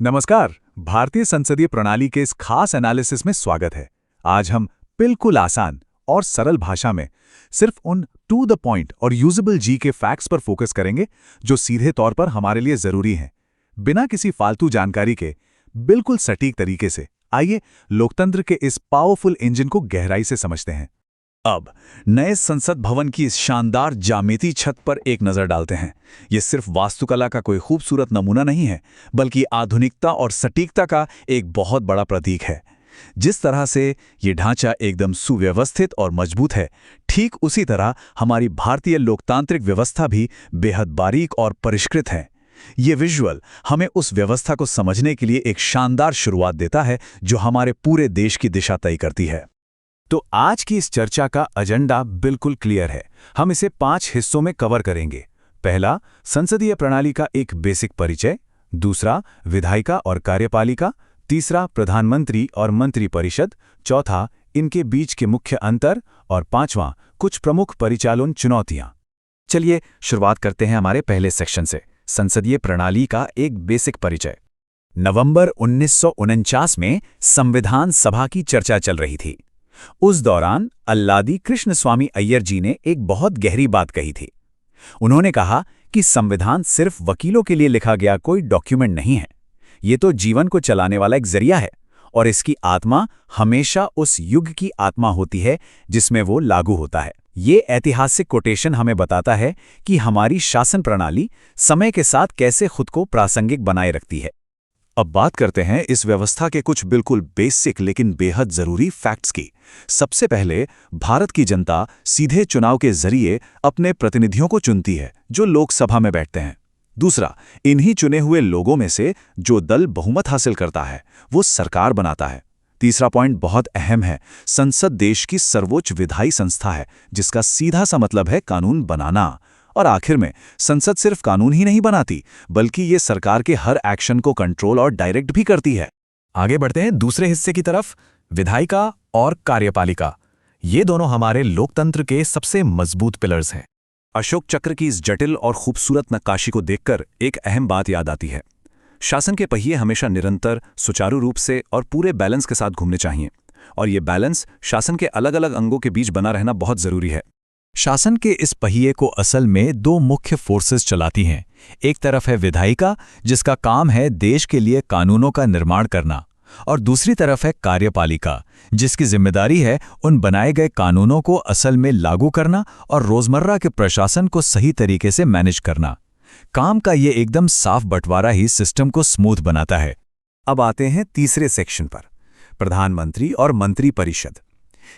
नमस्कार। भारतीय संसदीय प्रणाली के इस खास एनालिसिस में स्वागत है। आज हम बिल्कुल आसान और सरल भाषा में सिर्फ उन टू द पॉइंट और यूजेबल जी के फैक्ट्स पर फोकस करेंगे जो सीधे तौर पर हमारे लिए जरूरी हैं, बिना किसी फालतू जानकारी के, बिल्कुल सटीक तरीके से। आइए लोकतंत्र के इस पावरफुल इंजन को गहराई से समझते हैं। अब नए संसद भवन की इस शानदार ज्यामिति छत पर एक नजर डालते हैं। ये सिर्फ वास्तुकला का कोई खूबसूरत नमूना नहीं है, बल्कि आधुनिकता और सटीकता का एक बहुत बड़ा प्रतीक है। जिस तरह से ये ढांचा एकदम सुव्यवस्थित और मजबूत है, ठीक उसी तरह हमारी भारतीय लोकतांत्रिक व्यवस्था भी बेहद बारीक और परिष्कृत है। ये विजुअल हमें उस व्यवस्था को समझने के लिए एक शानदार शुरुआत देता है जो हमारे पूरे देश की दिशा तय करती है। तो आज की इस चर्चा का एजेंडा बिल्कुल क्लियर है। हम इसे 5 हिस्सों में कवर करेंगे। पहला, संसदीय प्रणाली का एक बेसिक परिचय। दूसरा, विधायिका और कार्यपालिका। तीसरा, प्रधानमंत्री और मंत्रिपरिषद। चौथा, इनके बीच के मुख्य अंतर। और पांचवां, कुछ प्रमुख परिचालन चुनौतियां। चलिए शुरुआत करते हैं हमारे पहले सेक्शन से, संसदीय प्रणाली का एक बेसिक परिचय। नवंबर 1949 में संविधान सभा की चर्चा चल रही थी। उस दौरान अल्लादी कृष्णस्वामी अय्यर जी ने एक बहुत गहरी बात कही थी। उन्होंने कहा कि संविधान सिर्फ वकीलों के लिए लिखा गया कोई डॉक्यूमेंट नहीं है, ये तो जीवन को चलाने वाला एक जरिया है, और इसकी आत्मा हमेशा उस युग की आत्मा होती है जिसमें वो लागू होता है। ये ऐतिहासिक कोटेशन हमें बताता है कि हमारी शासन प्रणाली समय के साथ कैसे खुद को प्रासंगिक बनाए रखती है। अब बात करते हैं इस व्यवस्था के कुछ बिल्कुल बेसिक लेकिन बेहद जरूरी फैक्ट्स की। सबसे पहले, भारत की जनता सीधे चुनाव के जरिए अपने प्रतिनिधियों को चुनती है जो लोकसभा में बैठते हैं। दूसरा, इन्हीं चुने हुए लोगों में से जो दल बहुमत हासिल करता है वो सरकार बनाता है। तीसरा पॉइंट बहुत अहम है, संसद देश की सर्वोच्च विधायी संस्था है जिसका सीधा सा मतलब है कानून बनाना। और आखिर में, संसद सिर्फ कानून ही नहीं बनाती, बल्कि ये सरकार के हर एक्शन को कंट्रोल और डायरेक्ट भी करती है। आगे बढ़ते हैं दूसरे हिस्से की तरफ, विधायिका और कार्यपालिका। ये दोनों हमारे लोकतंत्र के सबसे मजबूत पिलर्स हैं। अशोक चक्र की इस जटिल और खूबसूरत नक्काशी को देखकर एक अहम बात याद आती है। शासन के पहिए हमेशा निरंतर, सुचारू रूप से और पूरे बैलेंस के साथ घूमने चाहिए, और ये बैलेंस शासन के अलग अलग अंगों के बीच बना रहना बहुत जरूरी है। शासन के इस पहिए को असल में दो मुख्य फोर्सेस चलाती हैं। एक तरफ है विधायिका, जिसका काम है देश के लिए कानूनों का निर्माण करना, और दूसरी तरफ है कार्यपालिका, जिसकी जिम्मेदारी है उन बनाए गए कानूनों को असल में लागू करना और रोजमर्रा के प्रशासन को सही तरीके से मैनेज करना। काम का ये एकदम साफ बंटवारा ही सिस्टम को स्मूथ बनाता है। अब आते हैं तीसरे सेक्शन पर, प्रधानमंत्री और मंत्रिपरिषद।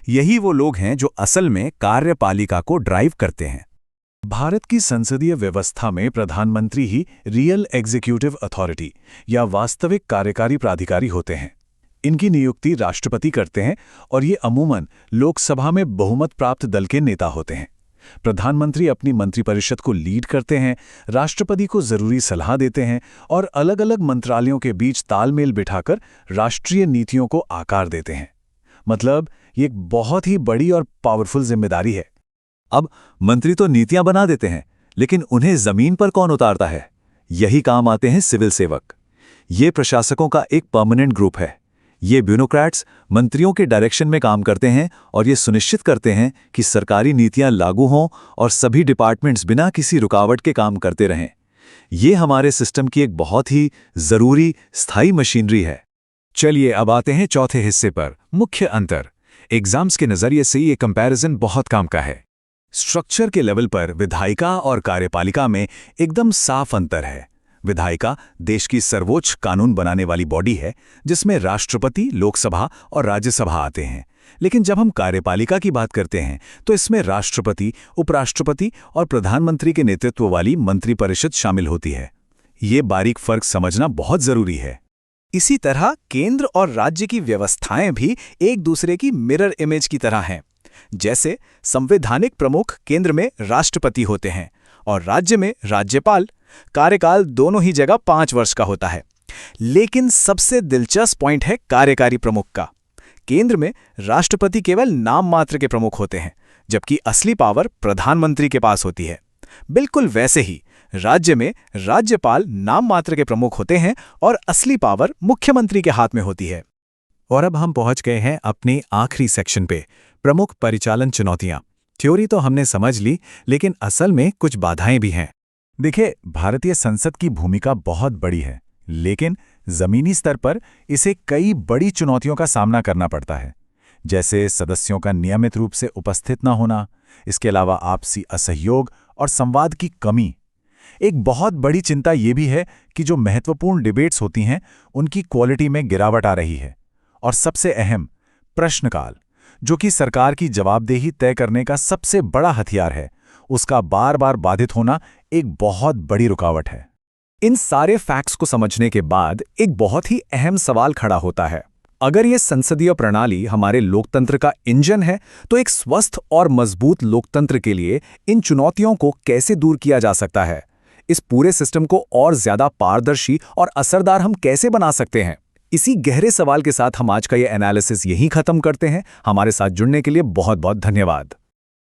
यही वो लोग हैं जो असल में कार्यपालिका को ड्राइव करते हैं। भारत की संसदीय व्यवस्था में प्रधानमंत्री ही रियल एग्जीक्यूटिव अथॉरिटी या वास्तविक कार्यकारी प्राधिकारी होते हैं। इनकी नियुक्ति राष्ट्रपति करते हैं और ये अमूमन लोकसभा में बहुमत प्राप्त दल के नेता होते हैं। प्रधानमंत्री अपनी मंत्रिपरिषद को लीड करते हैं, राष्ट्रपति को जरूरी सलाह देते हैं और अलग अलग मंत्रालयों के बीच तालमेल बिठाकर राष्ट्रीय नीतियों को आकार देते हैं। मतलब ये एक बहुत ही बड़ी और पावरफुल जिम्मेदारी है। अब मंत्री तो नीतियां बना देते हैं, लेकिन उन्हें जमीन पर कौन उतारता है? यही काम आते हैं सिविल सेवक। ये प्रशासकों का एक परमानेंट ग्रुप है। ये ब्यूरोक्रेट्स मंत्रियों के डायरेक्शन में काम करते हैं और ये सुनिश्चित करते हैं कि सरकारी नीतियां लागू हों और सभी डिपार्टमेंट्स बिना किसी रुकावट के काम करते रहें। ये हमारे सिस्टम की एक बहुत ही जरूरी स्थायी मशीनरी है। चलिए अब आते हैं चौथे हिस्से पर, मुख्य अंतर। एग्जाम्स के नजरिए से ये कंपैरिजन बहुत काम का है। स्ट्रक्चर के लेवल पर विधायिका और कार्यपालिका में एकदम साफ अंतर है। विधायिका देश की सर्वोच्च कानून बनाने वाली बॉडी है, जिसमें राष्ट्रपति, लोकसभा और राज्यसभा आते हैं। लेकिन जब हम कार्यपालिका की बात करते हैं तो इसमें राष्ट्रपति, उपराष्ट्रपति और प्रधानमंत्री के नेतृत्व वाली मंत्रिपरिषद शामिल होती है। ये बारीक फर्क समझना बहुत जरूरी है। इसी तरह केंद्र और राज्य की व्यवस्थाएं भी एक दूसरे की मिरर इमेज की तरह हैं। जैसे संवैधानिक प्रमुख केंद्र में राष्ट्रपति होते हैं और राज्य में राज्यपाल। कार्यकाल दोनों ही जगह 5 वर्ष का होता है। लेकिन सबसे दिलचस्प पॉइंट है कार्यकारी प्रमुख का। केंद्र में राष्ट्रपति केवल नाम मात्र के प्रमुख होते हैं, जबकि असली पावर प्रधानमंत्री के पास होती है। बिल्कुल वैसे ही राज्य में राज्यपाल नाम मात्र के प्रमुख होते हैं और असली पावर मुख्यमंत्री के हाथ में होती है। और अब हम पहुंच गए हैं अपने आखिरी सेक्शन पे, प्रमुख परिचालन चुनौतियां। थ्योरी तो हमने समझ ली, लेकिन असल में कुछ बाधाएं भी हैं। देखिए, भारतीय संसद की भूमिका बहुत बड़ी है, लेकिन जमीनी स्तर पर इसे कई बड़ी चुनौतियों का सामना करना पड़ता है, जैसे सदस्यों का नियमित रूप से उपस्थित न होना, इसके अलावा आपसी असहयोग और संवाद की कमी। एक बहुत बड़ी चिंता ये भी है कि जो महत्वपूर्ण डिबेट्स होती हैं, उनकी क्वालिटी में गिरावट आ रही है। और सबसे अहम, प्रश्नकाल, जो कि सरकार की जवाबदेही तय करने का सबसे बड़ा हथियार है, उसका बार बार बाधित होना एक बहुत बड़ी रुकावट है। इन सारे फैक्ट्स को समझने के बाद एक बहुत ही अहम सवाल खड़ा होता है। अगर ये संसदीय प्रणाली हमारे लोकतंत्र का इंजन है, तो एक स्वस्थ और मजबूत लोकतंत्र के लिए इन चुनौतियों को कैसे दूर किया जा सकता है? इस पूरे सिस्टम को और ज्यादा पारदर्शी और असरदार हम कैसे बना सकते हैं? इसी गहरे सवाल के साथ हम आज का ये एनालिसिस यहीं खत्म करते हैं। हमारे साथ जुड़ने के लिए बहुत बहुत धन्यवाद।